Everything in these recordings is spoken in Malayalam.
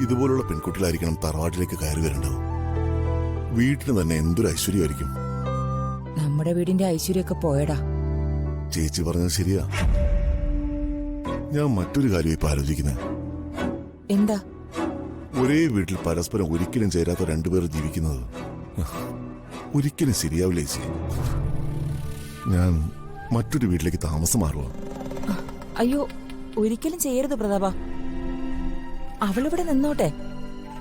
ഇതുപോലുള്ള പെൺകുട്ടികളായിരിക്കണം തറവാട്ടിലേക്ക് കയറി വരേണ്ടത്. വീട്ടിന് തന്നെ എന്തൊരു ഐശ്വര്യമായിരിക്കും. നമ്മുടെ വീടിന്റെ ഐശ്വര്യമൊക്കെ പോയടാ. ചേച്ചി പറഞ്ഞത് ശരിയാ. ഞാൻ മറ്റൊരു കാര്യം ഇപ്പൊ ആലോചിക്കുന്നത്. എന്താ? ഒരേ വീട്ടിൽ പരസ്പരം ഒരിക്കലും ചേരാത്ത രണ്ടുപേർ ജീവിക്കുന്നത് ഒരിക്കലും ശരിയാവില്ല ചേച്ചി. ഞാൻ മറ്റൊരു വീട്ടിലേക്ക് താമസം മാറുക. അയ്യോ, ഒരിക്കലും ചെയ്യരുത് പ്രതാപ. അവളിവിടെ നിന്നോട്ടെ,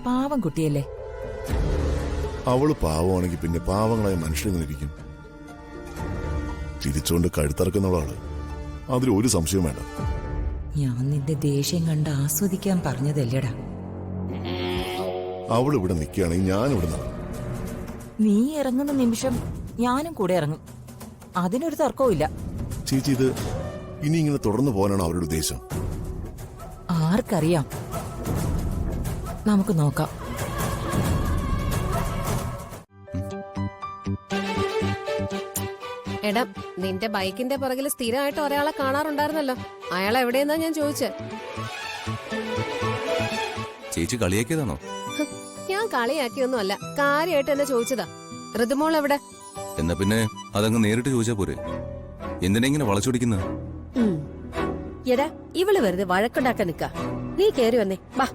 പാവം കുട്ടിയല്ലേ. അവള് പാവമാണെങ്കിൽ പിന്നെ പാവങ്ങളായ മനുഷ്യരിരിക്കും. ചിരിച്ചുകൊണ്ട് കഴുത്തറക്കുന്നവളാണ്, അതിൽ ഒരു സംശയവും വേണ്ട. ഞാൻ നിന്റെ ദേഷ്യം കണ്ട് ആസ്വദിക്കാൻ പറഞ്ഞതല്ലേടാ. അവളിവിടെ നിൽക്കുകയാണെങ്കിൽ ഞാനിവിടെ നടക്കും. നീ ഇറങ്ങുന്ന നിമിഷം ഞാനും കൂടെ ഇറങ്ങും, അതിനൊരു തർക്കവും ഇല്ല. ചേച്ചി, ഇത് ഇനി ഇങ്ങനെ തുടർന്നു പോകാനാണ് അവരുടെ ഉദ്ദേശം? ആർക്കറിയാം, നമുക്ക് നോക്കാം. എടാ, നിന്റെ ബൈക്കിന്റെ പുറകിൽ സ്ഥിരമായിട്ട് ഒരാളെ കാണാറുണ്ടായിരുന്നല്ലോ, അയാൾ എവിടെയെന്നാ ഞാൻ ചോദിച്ചേ. ചേച്ചി കളിയാക്കിയതാണോ? ഞാൻ കളിയാക്കിയൊന്നും അല്ല, കാര്യമായിട്ട് എന്നെ ചോദിച്ചതാ. ഋതുമോൾ എവിടെ? എന്നാ പിന്നെ അതങ്ങ് നേരിട്ട് ചോദിച്ചാ പോരെ, എന്തിനാ ഇങ്ങനെ വളച്ചൊടിക്കുന്നത്? എടാ, ഇവള് വെറുതെ വഴക്കുണ്ടാക്കാൻ നിക്ക. നീ കേറി വന്നേ, വാ.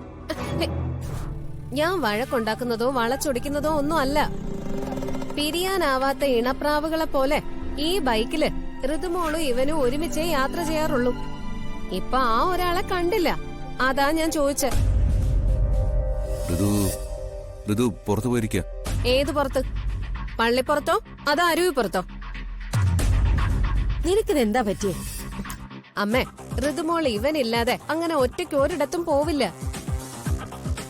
ഞാൻ വഴക്കുണ്ടാക്കുന്നതോ വളച്ചൊടിക്കുന്നതോ ഒന്നും അല്ല. പിരിയാനാവാത്ത ഇണപ്രാവുകളെ പോലെ ഈ ബൈക്കില് ഋതുമോളും ഇവനും ഒരുമിച്ചേ യാത്ര ചെയ്യാറുള്ളൂ. ഇപ്പൊ ആ ഒരാളെ കണ്ടില്ല, അതാ ഞാൻ ചോദിച്ചേ. ഋതു പുറത്തു പോയിരിക്ക. ഏത് പുറത്ത്? പള്ളിപ്പുറത്തോ അതോ അരുവിപ്പുറത്തോ? നിനക്കിതെന്താ പറ്റിയേ? അമ്മേ, ഋതുമോൾ ഇവനില്ലാതെ അങ്ങനെ ഒറ്റയ്ക്ക് ഒരിടത്തും പോവില്ല.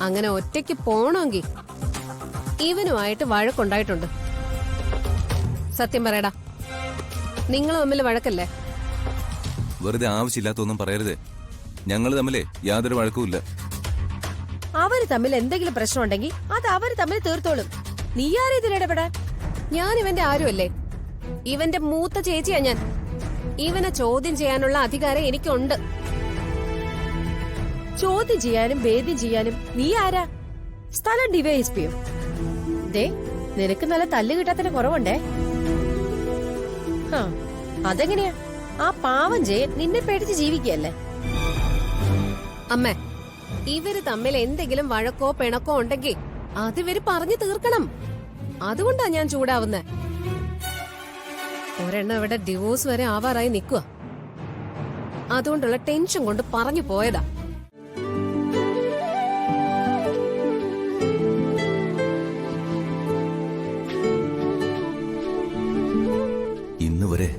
അങ്ങനെ ഒറ്റയ്ക്ക് പോണമെങ്കിൽ ഇവനുമായിട്ട് വഴക്കുണ്ടായിട്ടുണ്ട്. സത്യം പറയടാ, നിങ്ങൾ തമ്മിൽ വഴക്കല്ലേ? വെറുതെ ആവശ്യമില്ലാത്തൊന്നും പറയരുതേ. ഞങ്ങൾ തമ്മിലേ യാതൊരു വഴക്കുമില്ല. അവര് തമ്മിൽ എന്തെങ്കിലും പ്രശ്നം ഉണ്ടെങ്കിൽ അത് അവര് തമ്മിൽ തീർത്തോളും. നീ ആരും ഇതിൽ ഇടപെടാൻ? ഞാൻ ഇവന്റെ ആരുമല്ലേ, ഇവന്റെ മൂത്ത ചേച്ചിയാ ഞാൻ. ഇവനെ ചോദ്യം ചെയ്യാനുള്ള അധികാരം എനിക്കുണ്ട്. ചോദ്യം ചെയ്യാനും ഭേദ്യം ചെയ്യാനും നീ ആരാ? സ്ഥലം ഡിവൈഎസ്പിയോ? ദേ, നിനക്ക് നല്ല തല്ല് കിട്ടാത്തതിന് കുറവുണ്ടേ. അതെങ്ങനെയാ? ആ പാവം ജയൻ നിന്നെ പേടിച്ച് ജീവിക്കല്ലേ? അമ്മേ, ഇവര് തമ്മിൽ എന്തെങ്കിലും വഴക്കോ പിണക്കോ ഉണ്ടെങ്കിൽ അതിവര് പറഞ്ഞു തീർക്കണം. അതുകൊണ്ടാ ഞാൻ ചൂടാവുന്നേ. ഒരെണ്ണം ഇവിടെ ഡിവോഴ്സ് വരെ ആവാറായി നിൽക്കുക. അതുകൊണ്ടുള്ള ടെൻഷൻ കൊണ്ട് പറഞ്ഞു പോയതാ. ഇന്ന് വരെ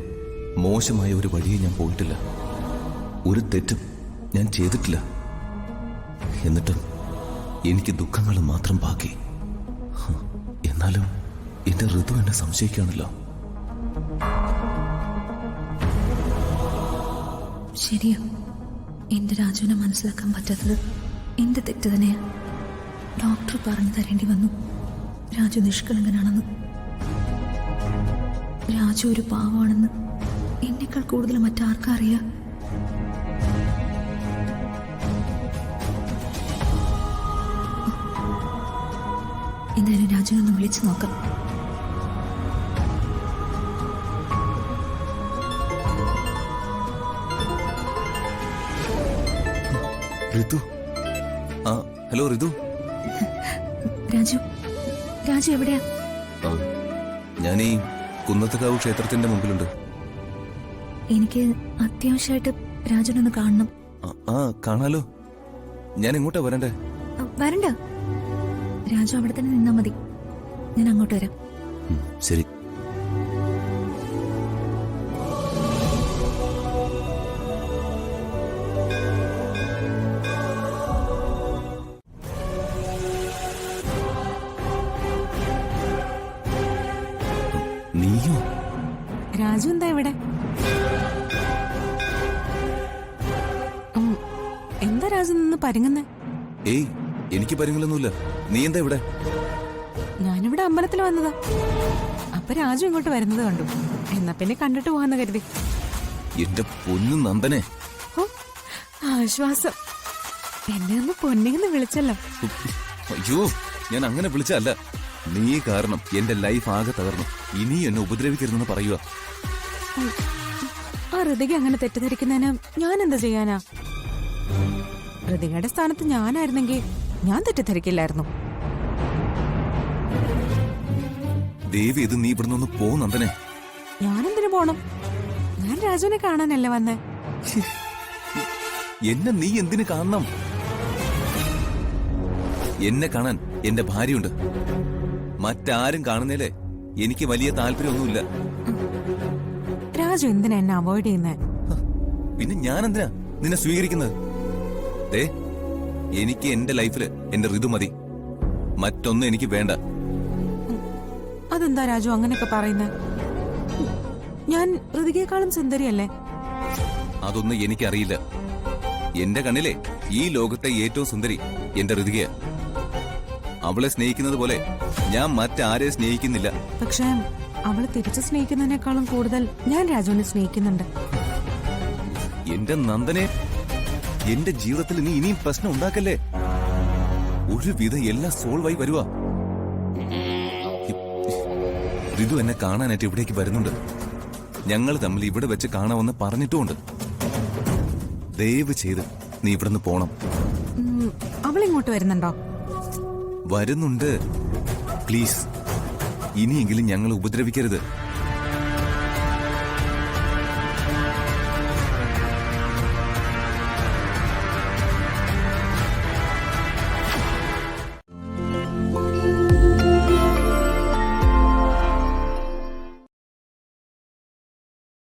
മോശമായ ഒരു വഴിയെ ഞാൻ പോയിട്ടില്ല, ഒരു തെറ്റും ഞാൻ ചെയ്തിട്ടില്ല. എന്നിട്ടും എനിക്ക് ദുഃഖങ്ങൾ മാത്രം ബാക്കി. എന്നാലും എന്റെ ഋതു എന്നെ സംശയിക്കുകയാണല്ലോ. ശരിയാ, എന്റെ രാജുവിനെ മനസ്സിലാക്കാൻ പറ്റാത്തത് എന്റെ തെറ്റ് തന്നെയാ. ഡോക്ടർ പറഞ്ഞു തരേണ്ടി വന്നു രാജു നിഷ്കളങ്കനാണെന്ന്. രാജു ഒരു പാവമാണെന്ന് എന്നെക്കാൾ കൂടുതൽ മറ്റാർക്കാ അറിയാം? എന്തായാലും രാജുവിനെ ഒന്ന് വിളിച്ചു നോക്കാം. ഋതു. ആ, ഹലോ ഋതു. രാജു, രാജു എവിടെയാ? ഞാൻ ഈ കുന്നത്തുകാവ് ക്ഷേത്രത്തിന്റെ മുമ്പിലുണ്ട്. എനിക്ക് അത്യാവശ്യമായിട്ട് രാജുനൊന്ന് കാണണം. ആ, കാണാലോ. ഞാൻ എങ്ങോട്ടാ വരണ്ടേ? വരണ്ട, രാജു അവിടെ തന്നെ നിന്നാ മതി. ഞാൻ അങ്ങോട്ട് വരാം. ശരി. നീയോ? രാജു എന്താ ഇവിടെ? എന്താ രാജു നിന്ന് പരുങ്ങുന്നേ? ഏയ്, എനിക്ക് പരിങ്ങളൊന്നുമില്ല. നീ എന്താ ഇവിടെ? ഞാനിവിടെ അമ്പലത്തിൽ വന്നതാ. അപ്പൊ രാജു ഇങ്ങോട്ട് വരുന്നത് കണ്ടു. എന്നാ പിന്നെ കണ്ടിട്ട് പോവാന്ന് കരുതി. എന്റെ പൊന്നു നന്ദനെ. ആശ്വാസം. എന്നെ ഒന്ന് പൊന്നേന്ന് വിളിച്ചല്ലോ. അയ്യോ, ഞാൻ അങ്ങനെ വിളിച്ചല്ല. നീ കാരണം എന്റെ ലൈഫ് ആകെ തകർന്നു. ഇനി എന്നെ ഉപദ്രവിക്കരുതെന്ന് പറയുക. ആ ഋതിക അങ്ങനെ തെറ്റിദ്ധരിക്കുന്നതിന് ഞാൻ എന്താ ചെയ്യാനാ? ഋതികയുടെ സ്ഥാനത്ത് ഞാനായിരുന്നെങ്കിൽ ഞാൻ തെറ്റിദ്ധരിക്കില്ലായിരുന്നു. ദേവി, ഇത് നീ ഇവിടുന്ന് ഒന്ന് പോ നന്ദനെ. ഞാനെന്തിനു പോണം? ഞാൻ രാജുവിനെ കാണാനല്ലേ വന്നേ. എന്നെ നീ എന്തിനു കാണണം? എന്നെ കാണാൻ എന്റെ ഭാര്യയുണ്ട്. മറ്റാരും കാണുന്നേലേ എനിക്ക് വലിയ താല്പര്യമൊന്നുമില്ല. രാജു എന്തിനാ എന്നെ അവോയ്ഡ് ചെയ്യുന്നേ? പിന്നെ ഞാൻ എന്തിനാ നിന്നെ സ്വീകരിക്കുന്നത്? ദേ, എനിക്ക് എന്റെ ലൈഫില് എന്റെ ഋതു മതി. മറ്റൊന്നും എനിക്ക് വേണ്ട. അതെന്താ രാജു അങ്ങനെയൊക്കെ പറയുന്നേ? ഞാൻ ഋതികയെക്കാളും സുന്ദരിയല്ലേ? അതൊന്നും എനിക്കറിയില്ല. എന്റെ കണ്ണിലെ ഈ ലോകത്തെ ഏറ്റവും സുന്ദരി എന്റെ ഋതികയാ. അവളെ സ്നേഹിക്കുന്നത് പോലെ ഞാൻ മറ്റാരെ സ്നേഹിക്കുന്നില്ല. പക്ഷേ അവളെ തിരിച്ചു സ്നേഹിക്കുന്നതിനേക്കാളും കൂടുതൽ ഞാൻ രാജുവിനെ സ്നേഹിക്കുന്നുണ്ട്. എന്റെ നന്ദനെ, എന്റെ ജീവിതത്തിൽ നീ ഇനിയും പ്രശ്നം ഉണ്ടാക്കല്ലേ. ഒരുവിധം എല്ലാം സോൾവ് ആയി വരുവാ. ഋതു എന്നെ കാണാനായിട്ട് ഇവിടേക്ക് വരുന്നുണ്ട്. ഞങ്ങൾ തമ്മിൽ ഇവിടെ വെച്ച് കാണാമെന്ന് പറഞ്ഞിട്ടുമുണ്ട്. ദയവ് ചെയ്ത് നീ ഇവിടുന്ന് പോണം. അവളിങ്ങോട്ട് വരുന്നുണ്ടോ? വരുന്നുണ്ട്. പ്ലീസ്, ഇനിയെങ്കിലും ഞങ്ങൾ ഉപദ്രവിക്കരുത്.